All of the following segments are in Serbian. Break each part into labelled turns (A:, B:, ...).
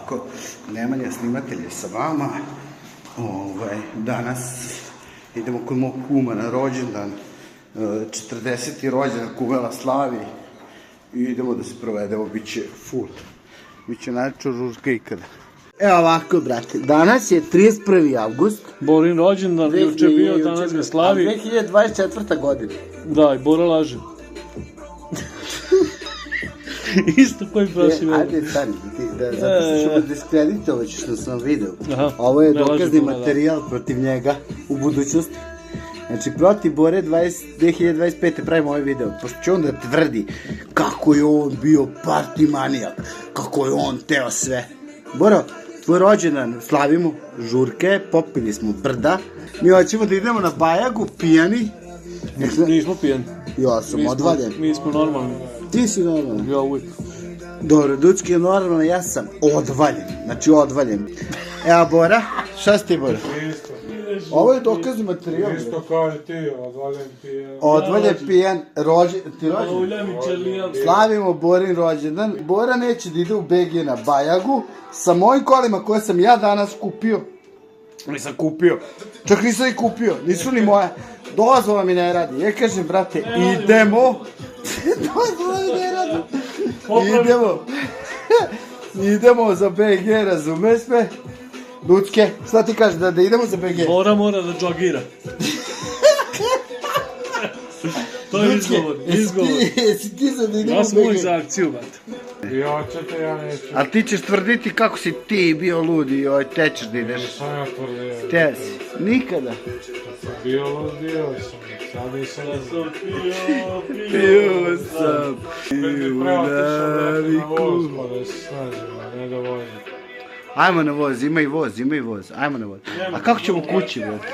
A: ovako, Nemanja snimatelj je sa vama. Danas idemo kod mog kuma na rođendan, 40. rođendan kumela slavi i idemo da se provedemo, bit će full, bit će najčešće žurka ikada. Evo ovako, brate, danas je 31. avgust.
B: Borin rođendan, juče bio, danas ga slavi.
A: 2024. godina.
B: Da, i Bora laže. Isto koji prošli već.
A: Ajde, stani, zato što ćemo diskreditovat ćeš na svom videu. Ovo je dokazni materijal protiv njega u budućnosti. Znači, protiv Bore 2025. pravimo ovaj video, pošto će on da tvrdi kako je on bio party manijak, kako je on teo sve. Boro, tvoj rođendan slavimo, žurke, popili smo brda, mi hoćemo da idemo na Bajagu, pijani.
B: Nismo pijani.
A: Ja sam odvaljen.
B: Mi smo normalni.
A: Ti si normalan?
B: Ja uvijek.
A: Dobro, Ducki je normalan, ja sam odvaljen, znači odvaljen. Evo Bora, šta si ti Bora? Ovo je dokazni materijal.
C: Isto kaže ti, odvaljen pijan.
A: Odvaljen pijan, ti rođendan? Slavimo Borin rođendan. Bora neće da ide u BG na Bajagu sa mojim kolima koje sam ja danas kupio. Nisam kupio, čak nisam i kupio, nisu ni moja. Dozvola mi ne radi, ja kažem brate, idemo. Dozvola mi ne radi. Idemo za BG, razumeš me? Ducke, šta ti kažeš, da idemo za BG?
B: Bora mora da džogira. To je izgovor.
A: Jesi ti za da idemo
B: ja
A: za BG?
B: sam uvijek za akciju, brate.
C: Ja ćete, ja neću.
A: A ti ćeš tvrditi kako si ti bio lud i te ćeš da ideš.
C: Nisam ja tvrdio.
A: Te si, nikada.
C: Bio lud, bio sam. Sad nisam
A: Pio sam.
C: Pio na voz, pa da se snažimo, ne da vozim.
A: Ajmo na voz, ima i voz, ajmo na voz. A kako ćemo kući, brate?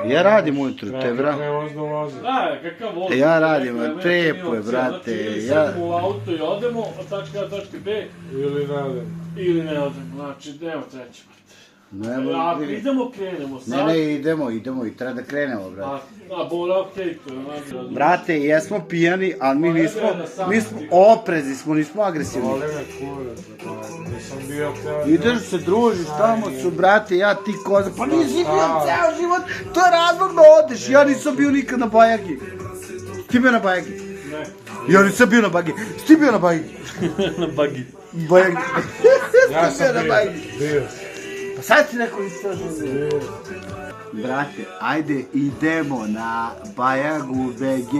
A: Ja radim ujutru, te bra.
B: Da, kakav voz.
A: Ja radim, a trepo je, brate.
B: Sedemo u auto i odemo od tačke A do tačke B. Ili ne odem, znači idemo treći, brate. Ako idemo, krenemo sad.
A: Ne, idemo i treba da krenemo, brate.
B: A Bora, okej, to je nagrada.
A: Brate, jesmo pijani, ali mi nismo oprezni, nismo agresivni.
C: Voli me kurac, nisam bio teo.
A: Ideš se družiš, tamo su, brate, ja ti koza, pa nisi bio ceo život, to je razlog da odeš, ja nisam bio nikad na Bajagi. Ti bio na Bajagi?
B: Ne.
A: Ja nisam bio na Bajagi, ti bio na Bajagi?
B: Na Bagi.
A: Bajagi.
C: Ja sam bio.
A: Pa sad si neko istražio. Brate, ajde, idemo na Bajagu BG.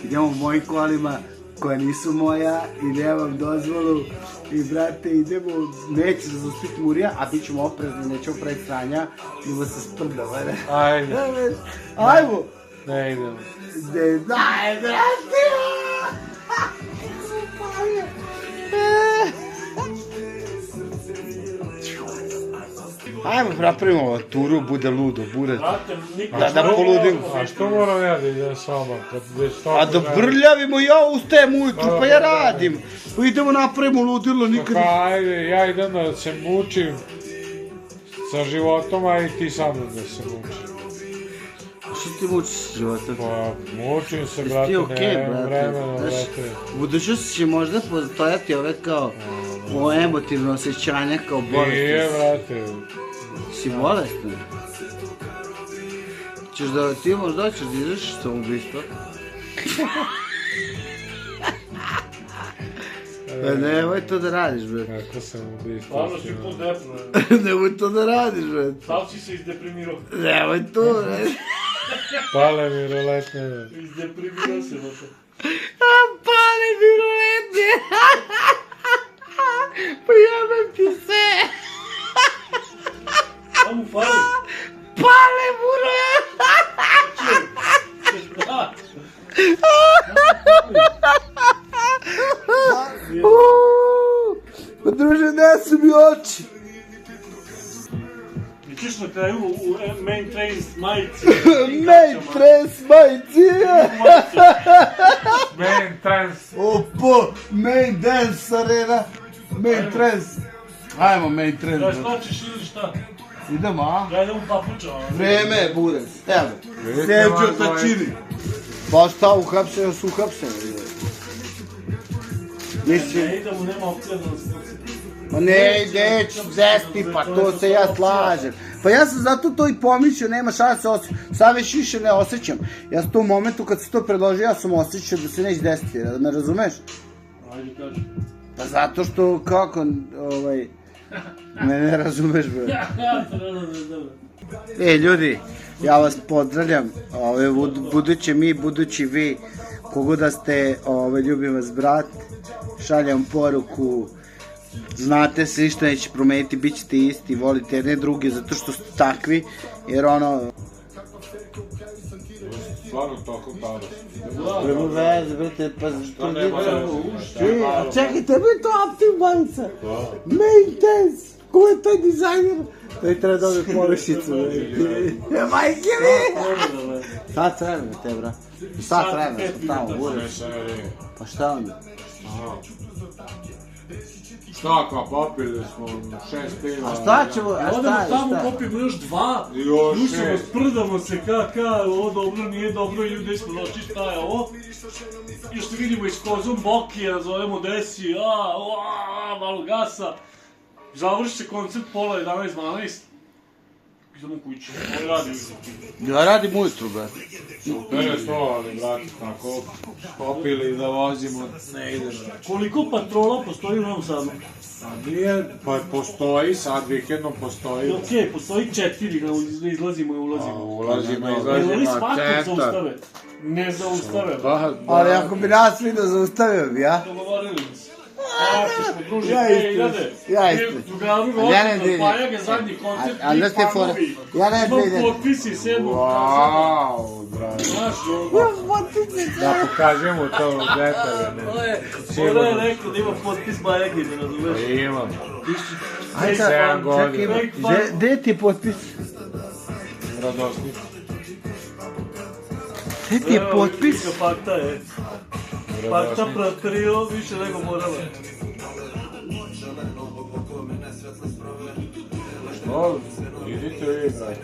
A: Idemo mojim kolima koja nisu moja i nemam dozvolu. I brate, idemo, neće da zaspiti Murija, a bit ćemo oprezni, nećemo praviti sranja, idemo se sprdamo, ne?
C: Ajde.
A: Ajmo!
C: Ne idemo.
A: Daj, brate! Ajmo, napravimo avanturu, bude ludo, bude... Da poludimo.
C: A što moram ja da idem s vama?
A: A da brljavimo, ja ustajem ujutru, pa ja radim. Idemo napravimo ludilo, nikad...
C: Pa ajde, ja idem da se mučim sa životom, a i ti sam da se mučim.
A: Što ti mučiš sa životom?
C: Pa mučim se, brate, nemam vremena, brate.
A: U budućnosti će možda postojati ove kao emotivno osjećanja kao bolest.
C: Nije, brate.
A: Si bolestan? Češ da ti možda ćeš da izvršiš samoubistvo? Nemoj to da radiš, brate.
C: Kako samoubistvo?
B: Stvarno si tu depno.
A: Nemoj to da radiš, brate.
B: Sad si se izdeprimirao.
A: Nemoj to, brate.
C: Pale mi roletne.
B: Izdeprimirao se, brate.
A: Pale mi roletne. Pa jebem ti se.
B: Šta mu fali?
A: Pale mu roletne.
B: Da.
A: Pa druže, ne su mi oči.
B: I ćeš na kraju u main train majici.
A: Main train majici.
C: Main trans.
A: Opo, main dance arena. Main trans. Ajmo main trans.
B: Da skočiš ili šta?
A: Idemo, a?
B: Ja idem u papučama.
A: Vreme je, burac. Evo. Sevđo tačini. Pa šta, uhapseno su uhapseno. Mislim,
B: Ne idemo, nema opcija da nas
A: pa ne ideš deseti, pa to se ja slažem. Pa ja sam zato to i pomislio, nema šanse osjećam. Sad već više ne osjećam. Ja sam to u momentu kad se to predložio, ja sam osjećao da se neće desiti, da me razumeš?
B: Ajde, kaži.
A: Pa zato što, kako, me ne razumeš, bro. Ljudi, ja vas pozdravljam, budući mi, budući vi, kogoda ste, ljubim vas brat, šaljam poruku, znate se, ništa neće promeniti, bit ćete isti, volite jedne druge zato što ste takvi, jer
C: Stvarno toliko tada.
A: Prema veze, brate, pa
C: To nema
A: A čekaj, tebe je to Optim majica? Maintenance! Ko je taj dizajner? To je treba dobiti površicu. Majke mi! Sad vremena te, bra. Sad vremena, sam tamo, ureš. Pa šta onda?
C: Šta kao popili smo 6 piva.
A: A šta ćemo?
B: Odemo tamo, popijemo još 2, dušamo, sprdamo se, ovo dobro, nije dobro, ljudi smo došli, šta je ovo? Još se vidimo iz Kozom Bokija, zovemo desi, malo gasa. Završi se koncert pola 11-12. Idemo kući, ovo radi ujutro.
A: Ja radim ujutru, brate.
C: Mene to, ali brate, tako popili da vozimo, ne ide brate.
B: Koliko patrola postoji u Novom Sadu?
C: A nije, pa postoji, sad vikendom postoji.
B: Okej, postoji 4, da izlazimo i ulazimo.
C: Ulazimo,
B: Jel
C: izlazimo
B: li
C: na
B: svakog
C: centar.
B: zaustave? Ne zaustave.
A: Ali ako bi nas vidio, zaustavio bi, ja?
B: Dogovorili se. Ako smo druži,
A: Ja isto. Ja isto.
B: Drugaru
A: Ja ne
B: rođendan,
A: vidim.
B: Pajage, zadnji koncert,
A: Ali da ste fora. Ja ne
B: imam
A: vidim.
B: potpisi 7.
C: Wow, brate.
B: Znaš,
C: Da pokažemo to u detalje.
B: Ona je rekao da ima potpis Bajage, ne razumeš?
C: Imam.
A: Ajde,
C: 7 godina.
A: gde ti je potpis?
C: Radosnik.
A: Gde ti je potpis?
B: Fakta je. Fakta pratrio više nego morala.
C: Idite vi, brate.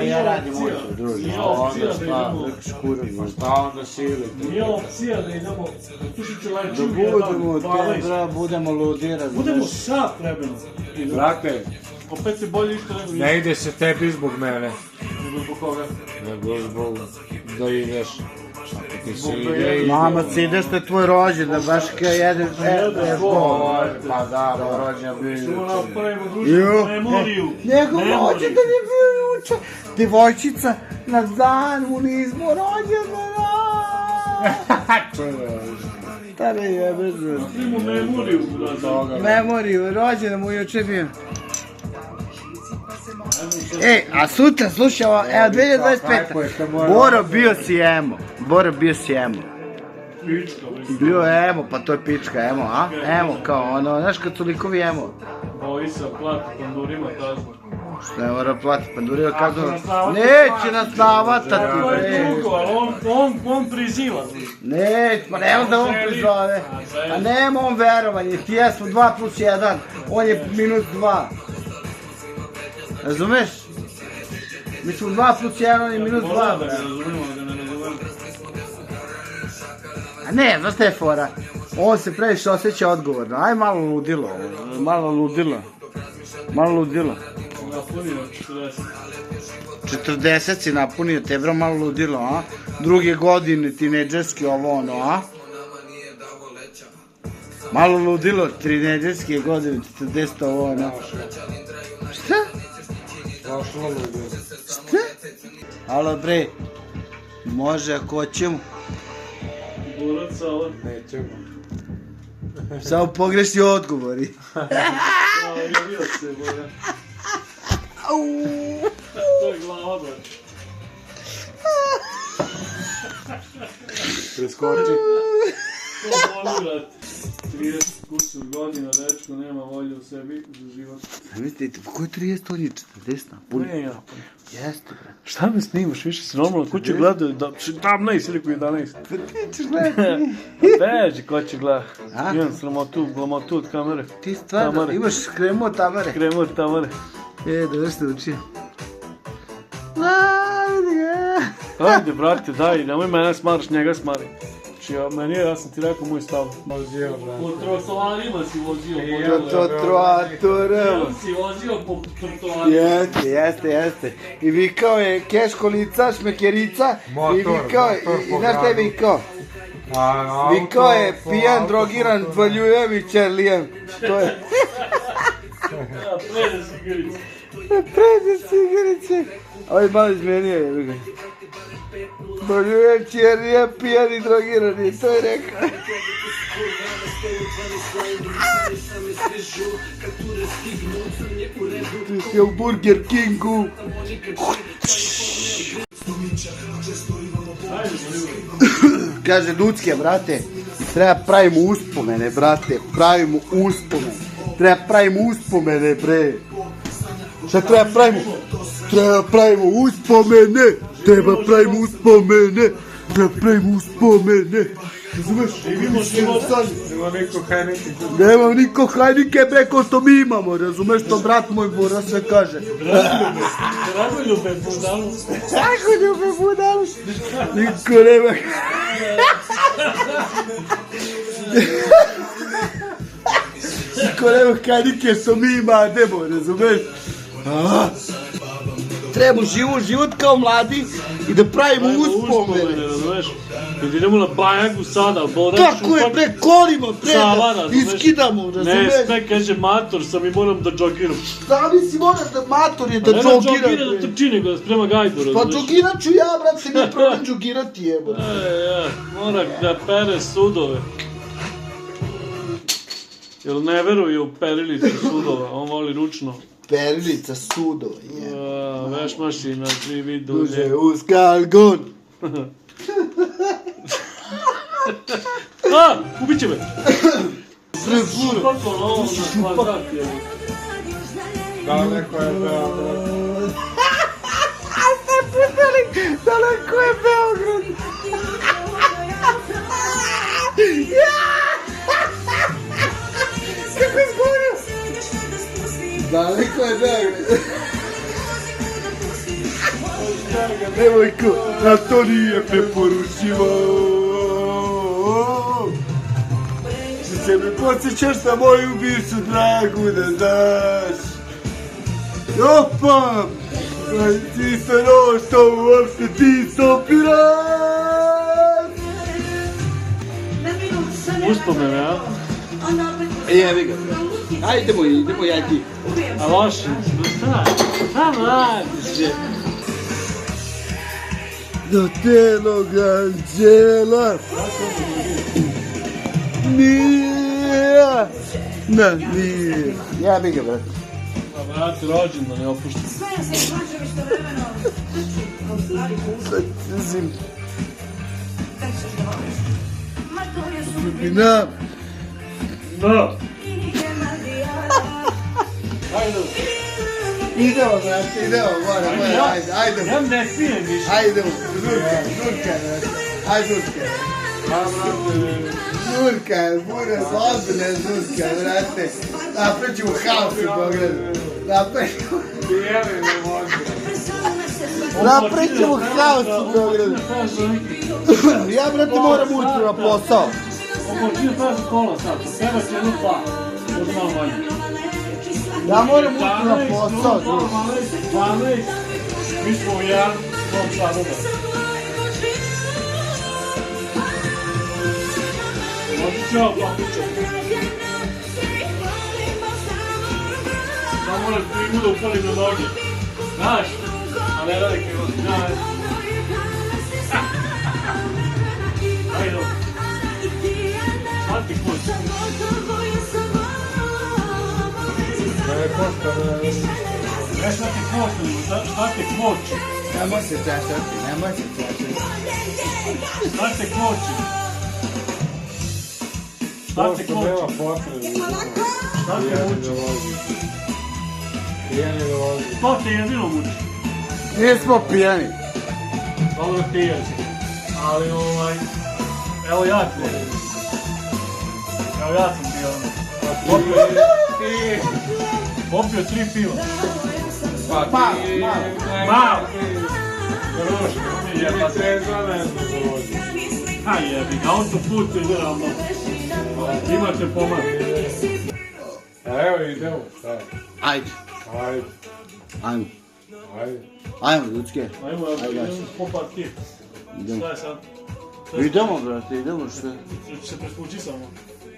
A: Ja radim ujutru, druže.
B: Nije opcija da idemo.
C: Šta onda silite?
B: Nije opcija da idemo. Slušaj ću
A: Da
B: lajču
A: budemo te, budemo ludi, razumeš?
B: Budemo sat vremena.
C: Brate,
B: Opet se bolje isto nego
C: ne ide se tebi zbog mene,
B: nego zbog koga.
C: nego zbog da ideš. Ako ti se
B: Zbog
C: ide, ide.
A: Mama, si ideš, to je tvoj rođendan, baš kao jedan...
C: Pa da, rođendan bio
B: Čemo
C: juče.
B: napravimo društvenu memoriju.
A: Njegov rođendan je bio juče. Devojčica na dan mu nismo rođendana. Tada je bez...
B: Napravimo memoriju.
A: Memoriju, rođendan mu juče bio. A sutra, slušaj ovo, evo 2025. Boro bio si emo. Boro bio si emo.
B: Pička,
A: Bio je emo, pa to je pička emo, a? Emo, kao znaš kad su likovi emo.
B: Boji sa plati pandurima kaznu.
A: Što ne mora platiti pandurima kaznu? Neće nas navatati,
B: To je
A: bre.
B: drugo, ali on priziva.
A: Neće, pa nema da on prizove. A nema on verovanje, ti ja smo 2+1, on je -2. Razumeš? Mi smo 2+1, on je -2.
B: Moram da ga razumemo, da ne razumemo.
A: A ne, znaš šta je fora? On se previše osjeća odgovorno. Aj malo ludilo. Malo ludilo.
B: Napunio 40.
A: 40 si napunio, te bro malo ludilo, a? Druge godine, tineđerski a? Malo ludilo, tineđerske godine, 40 Šta?
C: Prošlo ljudi.
A: Šta? Alo bre, može ako hoćemo.
B: Borac, ali...
C: Nećemo.
A: Samo pogrešni odgovori.
B: Javio se, boja. To je glava, bro.
C: Preskoči.
B: To boli, brate. 30 kusur godina, dečko, nema volje u sebi za život.
A: Mislite, po koji 30, on je 40 napunio?
B: Ne, ja.
A: Jeste, bre.
B: Šta me snimaš, više si normalno, ko će gledati, tam ne, si rekao 11.
A: Pa ti ćeš gledati.
B: Beži, ko će gledati.
A: A?
B: Imam glamotu od kamere.
A: Ti stvarno
B: Tamare.
A: imaš kremu od tamare.
B: Kremu od tamare.
A: Da već te učio.
B: Ajde, brate, daj, nemoj mene smaraš, njega smari. Znači, meni je, ja sam ti rekao moj stav.
C: Vozio, brate.
B: Po trotoarima si vozio.
A: Trotoarima.
B: Si vozio po trotoarima.
A: Jeste. I vikao je keškolica, šmekerica. I vikao je, i znaš šta je vikao? Vikao je pijan, drogiran, dvaljujem i čerlijem. To je...
B: Prede sigurice.
A: Prede sigurice. Ovo je malo izmenio je. Dvaljujem, čerlijem, pijan i drogiran. I to je rekao. Ti si u Burger Kingu. Kaže Ducke, brate, treba pravimo uspomene, brate, pravimo uspomene. Treba pravimo uspomene, bre. Šta treba pravimo? Treba pravimo uspomene. Treba pravimo uspomene. Treba pravimo uspomene. Razumeš? Nema niko hajnike, bre, ko što mi imamo. Razumeš što brat moj Bora sve kaže?
B: Dragoljube budalu.
A: Dragoljube budalu. Niko nema. Niko nema hajnike što mi imamo, razumeš? Trebamo život kao mladi i da pravimo uspomene.
B: Razumeš? Kad idemo na Bajagu sada, Bora
A: tako je, bre, kolimo, bre, iskidamo, razumeš?
B: Ne, kaže mator sam i moram da džogiram.
A: Sami si moraš da mator je da džogira.
B: Ne džogira da trči, nego da sprema gajbu, razumeš?
A: Pa džogirat ću ja, brat, se nije problem džogirati, jebo.
B: Mora da pere sudove. Jel ne veruje u perilicu sudova, on voli ručno.
A: Perilica sudova,
B: Veš mašina, svi vidu.
A: Duže uz kalgon.
B: Ubit će me.
A: Prefuro.
B: Kako ovo na kvadrat je.
C: Daleko je Beograd.
A: A ste putali, daleko je Beograd. Kako je zgorio? Daleko je Beograd. Nevojko, a to nije preporučivo. Se mi podsjećaš na moju bivšu dragu, da znaš. Opa! Ti se no, što uopšte ti pirat!
B: Uspomene, a?
A: Jebi ga. Idemo ja ti.
B: A loši, šta radiš je?
A: Do telog anđela. Nije. Nije. Jebi ga, brate.
B: A brate, rođen da ne opuštam.
A: Zim. Ljubina.
B: Da. Ajde.
A: Idemo, brate, idemo, ajde.
B: Ja ne smijem više.
A: Ajdemo, Zurka, brate. Ajde, Zurka. Zurka, bude zlobne Zurka, brate. Naprećemo haos u Beogradu. Naprećemo haos u Beogradu. Ja, brate, moram ući na posao.
B: Počinu pravi kola sad, treba će jedno dva. Možda malo manje.
A: Ja moram ući na posao, Zurka.
B: 12, mi smo u jedan,vom članoga. Možda ću ja plakućati. Samo moram primu da upalim na noge. Znaš? A ne radi krivo. Znaš? Ajde. Šta ti hoće?
C: Ne košta,
B: Ne šta ti hoće, šta ti hoće?
A: Nemoj se čašati, nemoj se čašati.
B: Šta te hoće? Šta te
C: Prosto
B: hoće?
C: nema potrebe.
B: Šta te muči?
C: Pijani da vozi.
B: To te jedino muči.
A: Nismo pijani.
B: Dobro ti je. Ali evo ja ti. Evo ja sam bio. Popio 3 piva.
A: Malo.
B: Rušno,
C: Ti trezva ne znam da vozi.
B: Ha jebi ga, autoput ide ravno. Imate pomak.
C: Evo idemo, šta je?
A: Ajde.
C: Ajde,
A: Ajmo.
C: ajde.
A: Ajmo, ljudske.
B: Ajmo, idemo po partije. Šta je sad?
A: Idemo, brate, idemo što?
B: Će se prespući samo.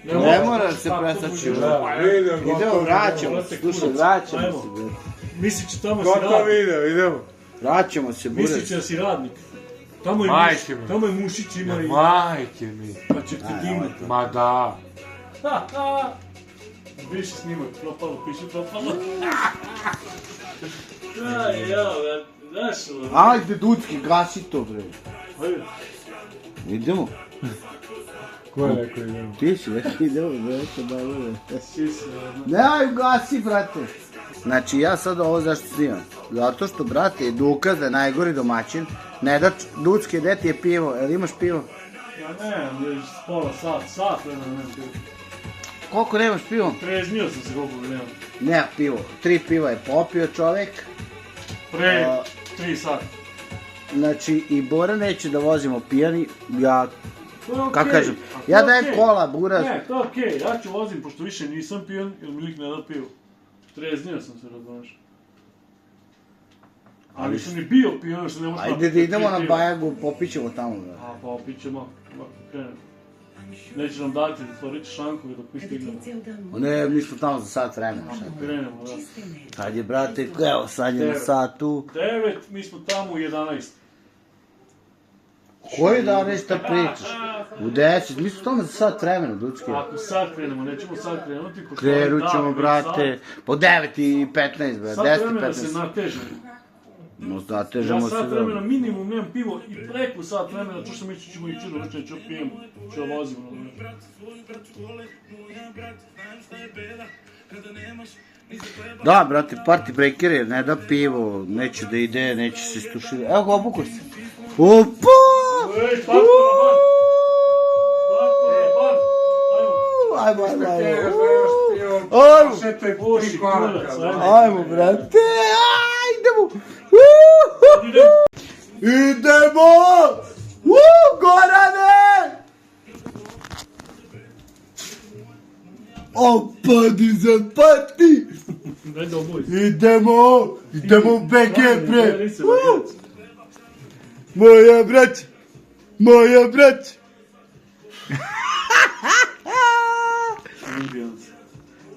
A: Ne moraš se presaći. Idemo, vraćamo se, slušaj, vraćamo
B: Ajmo.
A: se, brate.
B: Mislit će tamo si radnik.
C: Gotovo video, idemo.
A: Vraćamo se,
B: Mislit
A: burec.
B: će da si radnik. Tamo je
C: Majke
B: Mušić,
C: mi.
B: tamo je Mušić ima i...
C: Majke mi.
B: Pa će ti dimati.
C: Ma da.
B: Ha, ha. Više snimak, propalo, piši propalo. Aj, ja, znaš ono.
A: Ajde, Ducki, gasi to, bre.
B: Ajde.
A: Idemo.
C: Ko je rekao idemo?
A: Ti si, idemo, brate, malo.
B: Si se,
A: Ne, aj, gasi, brate. Znači, ja sad ovo zašto snimam? Zato što, brate, je dokaz da je najgori domaćin. Ne da Ducki, gde ti je pivo? Jel imaš pivo?
B: ja ne, već pola sat, nemam pivo.
A: Koliko nemaš pivo?
B: Treznio sam se koliko nemam.
A: Ne, pivo. 3 piva je popio čovek.
B: Pre 3 sata.
A: Znači, i Bora neće da vozimo pijani. Ja,
B: To je okej.
A: kako kažem,
B: A to
A: ja
B: je
A: dajem
B: okej.
A: kola, buraz.
B: Ne, to je okej, ja ću vozim, pošto više nisam pijan, jer mi lik ne da pivo. Treznio sam se, razumeš. Ali sam ni bio pijan, što ne možeš...
A: Ajde da idemo na Bajagu, popićemo tamo, brate.
B: A pa opit ćemo, krenemo. Neće nam dati, otvorit će šankovi dok mi stignemo.
A: Ne, mi smo tamo za sat vremena.
B: Krenemo, da.
A: Kad je, brate, evo, sad je na satu.
B: 9, mi smo tamo u 11.
A: Koji da nešto pričaš? U 10, mi smo tamo za sat vremena, Ducki.
B: Ako sad krenemo, nećemo sad krenuti, pošto...
A: Krenut
B: dan,
A: ćemo,
B: već
A: brate, po 9:15, brate,
B: Sat
A: 10:15.
B: vremena se natežemo.
A: No,
B: Ja
A: zatežemo se
B: sat vremena
A: da...
B: minimum nemam pivo i preko sat vremena, to što mi ćemo ići do večer, ću pijem, ću vozimo.
A: Da, brate, party breaker je, ne da pivo, neće da ide, neće se istušiti. Evo ga, obuko se. Opa!
B: Ej, Patko na bar! Patko na bar! Ajmo!
A: Ajmo!
B: Boži kurac, ajmo!
A: Ajmo, brate, ajdemo! Idemo! Gorane! Opadi zapati!
B: Daj da obuj.
A: Idemo u BG, bre!
B: Daj se, bagac.
A: Moja brać! Moja brać!
B: Indijanac.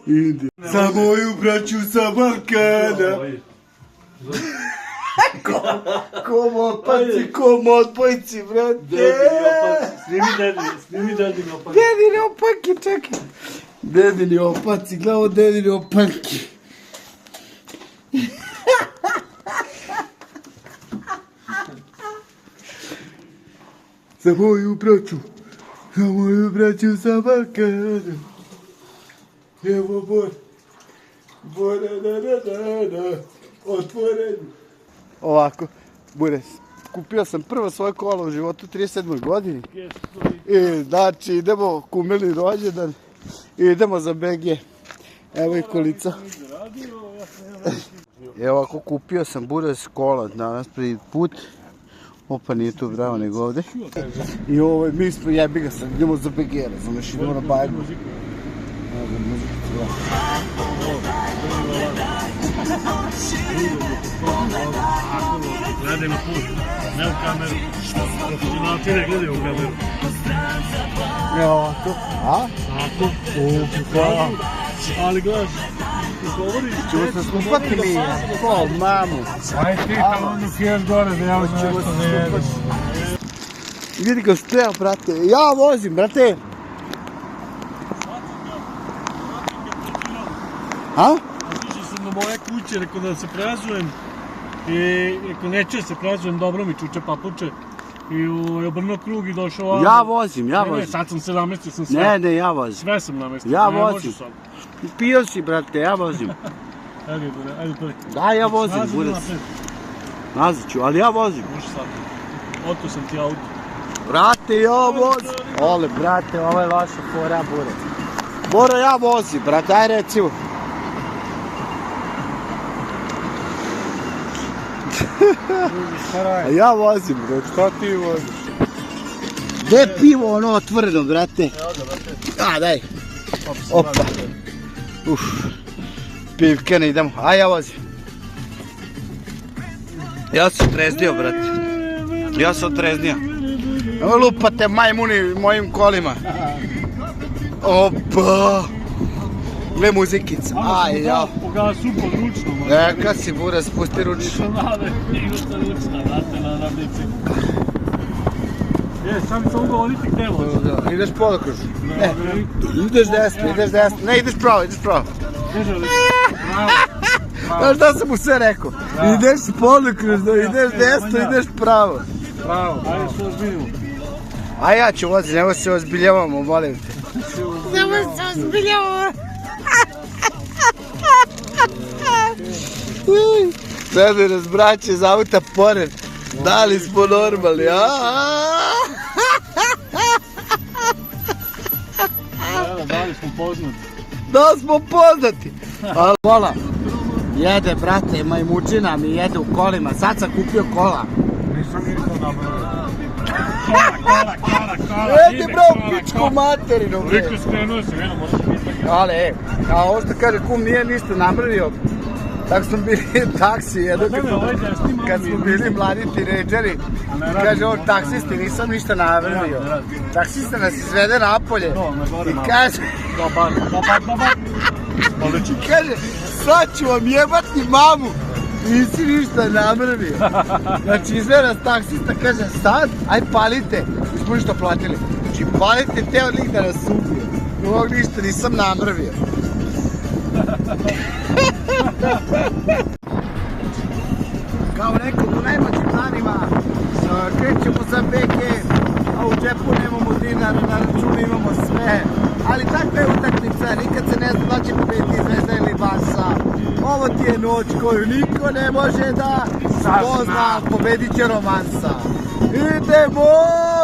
A: Ide. Za moju braću sa Balkana! Komo otpojci, brate!
B: Snimi dedini opak.
A: Dedini opaki, čekaj! Dedini opaci, glavo dedini opaki! Za moju braću sa Balkana! Evo Bora, otvoren! Ovako, Bures, kupio sam prvo svoje kolo u životu u 37. godini. I znači idemo kumili rođendan i idemo za BG. Evo i kolica. Evo ovako kupio sam Bures kola danas prvi put. Opa, nije tu bravo nego ovde. I ovo, mi smo jebi ga sad, idemo za BG, razumeš, idemo na Bajagu. Evo ga, muzika cijela.
B: Gledaj na put, ne u kameru. Profesionalci ne gledaju u kameru.
A: Evo ovako. A?
B: Tako. Hvala. Ali gledaš, govoriš...
A: Čemo se skupati mi, ko, mamu.
C: Aj ti tamo onu kjer gore da ja uzmem
A: Čemo
C: nešto
A: se
C: da jedem.
A: skupati. Vidi ga što ja, brate. Ja vozim, brate. A?
B: Otišao sam do moje kuće, rekao da se prezujem. I rekao neće se prezujem, dobro mi čuče papuče. I obrnuo krug i došao ovdje.
A: Ja vozim, ja
B: Ne,
A: vozim.
B: sad sam se namestio, sam sve.
A: Ne, ja vozim.
B: Sve sam namestio.
A: Ja
B: ne
A: vozim.
B: možeš sad.
A: Pio si, brate, ja vozim.
B: Ajde, ajde to je.
A: Da, ja vozim,
B: Nazad
A: Bures.
B: napred.
A: Nazad ću, ali ja vozim.
B: Možeš sad. Oto sam ti auto.
A: Brate, ja vozim. Ole, brate, ovo je vaša fora, Bure. Bora, ja vozim, brate, aj recimo. A ja vozim, brate.
C: Šta ti voziš?
A: Gde je pivo ono otvoreno, brate? A, daj. Opa. Uf. Pivke, ne idemo. Aj, ja vozim. Ja sam otreznio, brate. Ja sam otreznio. Evo lupate majmuni mojim kolima. Opa. Gle muzikica. Aj, ja.
B: Pogasu područno.
A: Neka si bura, spusti ručno.
B: Sam govoriti gde vozi.
A: Ideš polokruž. Ne, ideš desno. Ne, ideš pravo. Znaš šta sam mu sve rekao? Ideš polokružno, ideš desno, ideš pravo.
B: Ajde se ozbiljimo.
A: A ja ću voziti, nemoj se ozbiljavamo, molim te. Nemoj se ozbiljavamo. Sada nas braće iz auta pored. Da li smo normalni, a?
B: Da li smo poznati?
A: Da smo poznati. Ali kola. Jede, brate, majmučina mi jede u kolima. Sad sam kupio kola.
C: Nisam ništa napravio.
B: Kola.
A: Jede, bro, pičku materinu, bre.
B: Rekli skrenuo se, jedno možeš biti.
A: Ale, a ovo što kaže kum nije ništa namravio. Tako smo bili taksi, jedno kad smo bili mladi tinejdžeri. Kaže on, taksisti, nisam ništa namravio. Taksista nas izvede napolje. I kaže...
B: Dobar.
A: I kaže, sad ću vam jebati mamu. Nisi ništa namravio. Znači izvede nas taksista, kaže sad, aj palite. Mi smo ništa platili. Znači palite, teo lik da nas ubije. Ovog ništa nisam namravio. Kao rekao, u najmaćim danima krećemo za beke, a u džepu nemamo dinar, na računu imamo sve. Ali takva je utakmica, nikad se ne zna da će pobediti Zvezda ili Barsa. Ovo ti je noć koju niko ne može da spozna, pobedit će romansa. Idemo,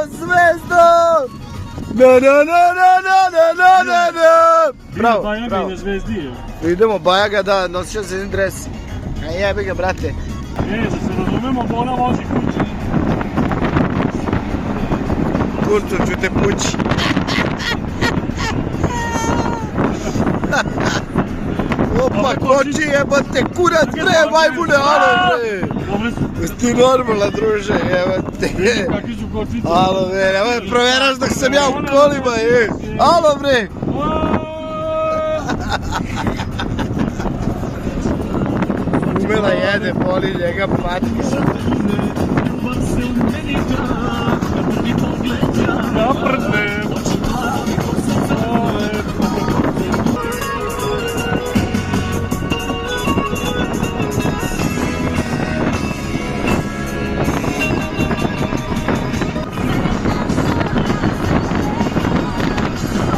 A: Zvezda! Na. Bravo,
B: Bajaga i na Zvezdi.
A: Idemo, Bajaga da nosio za jedan dres. A jebi ga, brate.
B: Da se razumemo, ona vozi kući.
A: Kurto ću te pući. Opa, koči jebate, kurac bre, majmune, alo bre. Jesi ti normalna, druže, jebate.
B: Kakvi su kočice?
A: Alo bre, nemoj proveraš dok sam ja u kolima, je. Alo bre. Umela jede, boli njega patka.
B: Ja prdnem.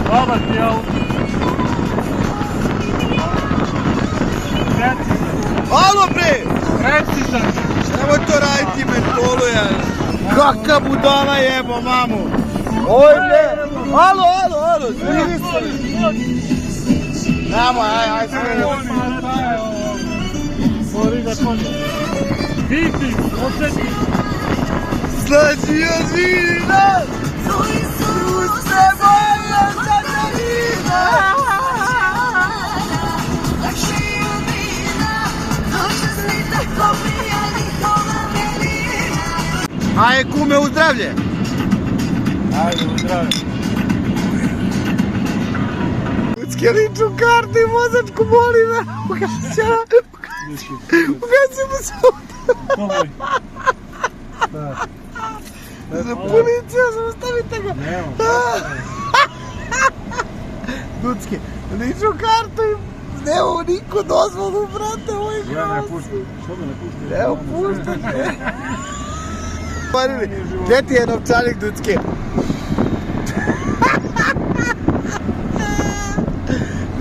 B: Hvala ti, auto.
A: Alo bre!
B: Precizan.
A: Nemoj to raditi mentolu, jel? Kaka budala jebo, mamu! Oj bre! Alo! Zviri se! Nemo, aj, sve.
B: Mori ga konja. Vidi, osjeti.
A: Slađio zvira! Suste moja Katarina! Aj, kume, u zdravlje!
B: Ajde, u zdravlje.
A: Ucke liču kartu i vozačku boli me! Ugasi mu se auto! Za policija, zaustavite ga! Ducke, liču kartu i nemamo niko dozvolu, brate, ovo je
B: Ja ne puštam. Što me ne puštam?
A: Evo, puštajte! Gdje ti je novčanik, Ducke?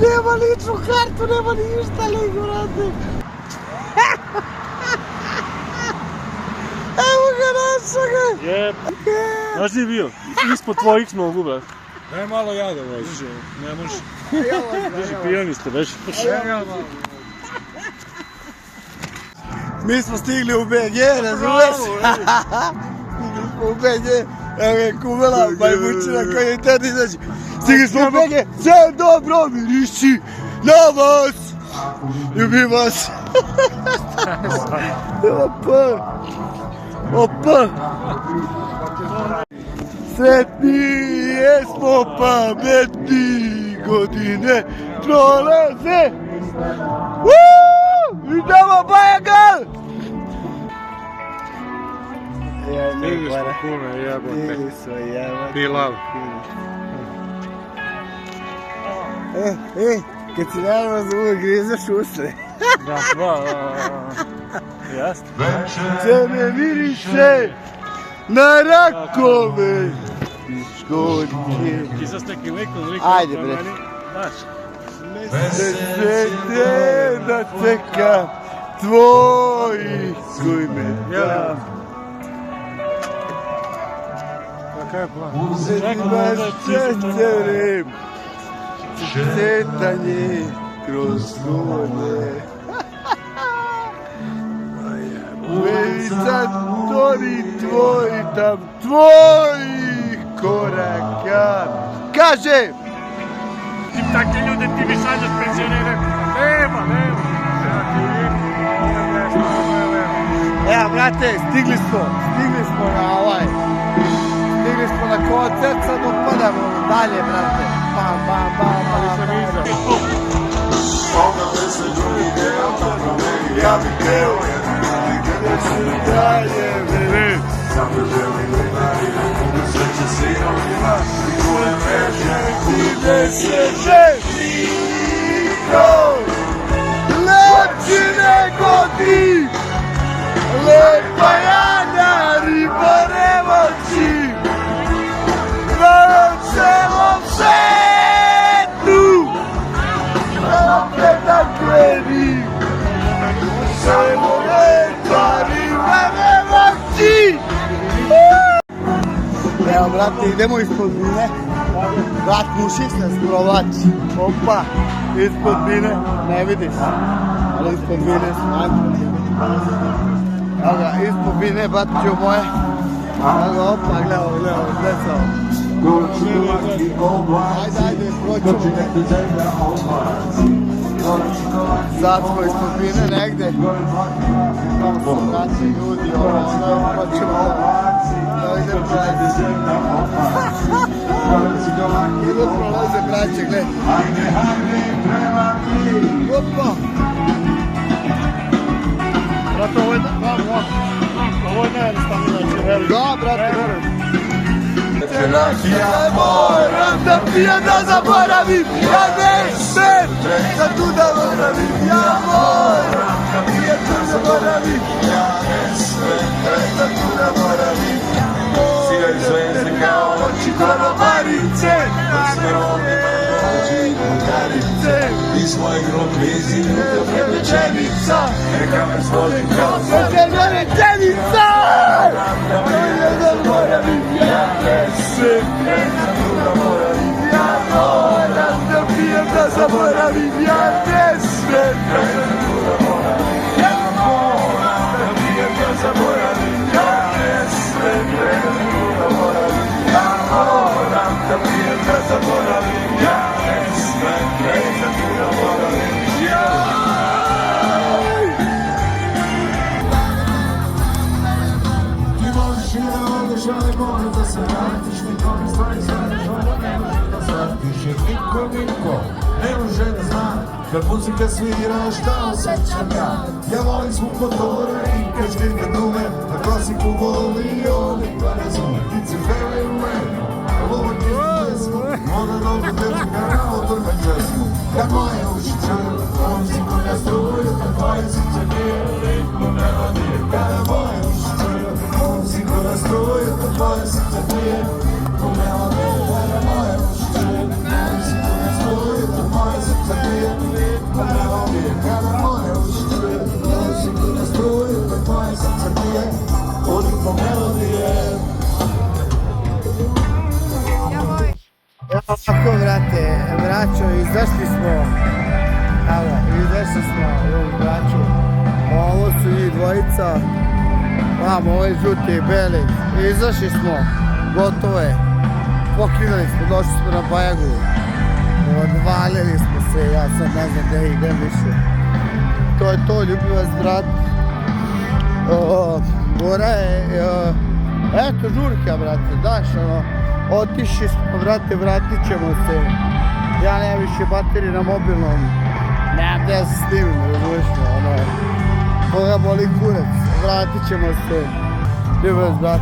A: Nema ličnu kartu, nema ništa, lik, brate. Evo ga, našo ga.
B: Jep. Znaš ti je bio? Ispod tvojih nogu, brat.
C: Daj malo ja da vozim.
B: Ne može. Drži, pijani ste već.
A: Mi smo stigli u BG, razumeš? Stigli smo u BG. Evo je kumela, majmučina koja je tada izađe. Stigli smo bege, sve dobro miriši na vas. Ljubim vas. Opa. Sretni jesmo pametni, godine prolaze. Idemo Bajagal!
C: Stigli smo kume, jebote. Pilav.
A: Kad si nervozno uvijek grizeš usne.
B: Da. Jeste.
A: Če me miriše na rakove školjke.
B: Ti sa s nekim likom
A: Ajde, bre.
B: Znaš.
A: Nesete da čeka tvojih koji me da.
C: Kakav je plan?
A: Uzetimaš češćerem, šetanje kroz gole. Ulica tori tvoj tam tvojih koraka. Kaže!
B: Ti takve ljude ti bi sanjaš penzionere. Nema.
A: Evo, brate, stigli smo na ovaj. Stigli smo na koncert, sad upadamo dalje, brate. Bam. Ja bih teo, da se dalje veri. Samo želim sve će sinovima, koje veže ti ne sveže. Niko, lepši nego ti, lepa Jana, ribare moći, na celom svetu, opet na kreni, samo lepa ribare moći. Evo, brate, idemo ispod bine. Brat, mušiš nas provlači. Opa, ispod bine, ne vidiš. Ali ispod bine smanjimo. Evo ga, ispod bine, batiću moje. Evo ga, opa, gledaj, gledaj se ovo. Ajde, proćemo. Sad smo ispod bine negde. Tamo su braći ljudi, proćemo da ide prolaze. Ide prolaze braće, gledaj. Opa! Brate, ovo je najjednostavnije, znači, verujem. Da, brate, verujem. Ja moram da pijem da zaboravim, ja ne smem da tu da moravim. Ja moram da pijem da zaboravim, ja ne smem da tu da moravim. Sijaju zvezde kao oči konovarice, iz mojeg rokvizi unutra rečenica, neka me složi kao srđena rečenica. Ja ne zaboravim, ja ne smem da tu da moravim. Ja moram da pijem da zaboravim, ja ne smem da tu da moravim. Ja moram da pijem da zaboravim, ja ne smem da tu da moravim. Ja moram da pijem da zaboravim, ja ne smem da tu da moravim. Ti možeš i da odeš, ali moram da se vratiš. Niko mi stvari zvaniš, onda ne može da shvatiš. Jer niko ne može da zna kad muzika svira šta osjećam ja. Ja volim zvuk motora i kad štirke dume, na klasiku volim i pa razume. It's a very rare, ovo ti je pesmu, ona dobro tečeka na otrme česmu. Kad moje uši čuju, muziku ne struju, kad tvoje srce bije ritmu melodije. Kada moje uši čuju, muziku ne struju, kad tvoje srce bije ritmu melodije. Kada moje uši čuju, muziku ne struju, kad tvoje srce bije ritmu melodije. Kada moje uši čuju, muziku ne struju, kad tvoje srce bije ritmu melodije. Tako, brate, braćo, izašli smo. Evo, izašli smo, braćo. Ovo su njih dvojica. Ovo je žuti i beli. Izašli smo gotovo je. Poklinali smo, došli smo na Bajagu. Odvalili smo se, ja sad ne znam gdje idem više. To je to, ljubim vas brat. Gora je, eto žurka brate, daš ono, otišli smo brate, vratit ćemo se. Ja nemam više baterije na mobilnom, nemam gdje se snimim, razumiješ me, ono, koga boli kurac, vratit ćemo se. Ljubim vas brat.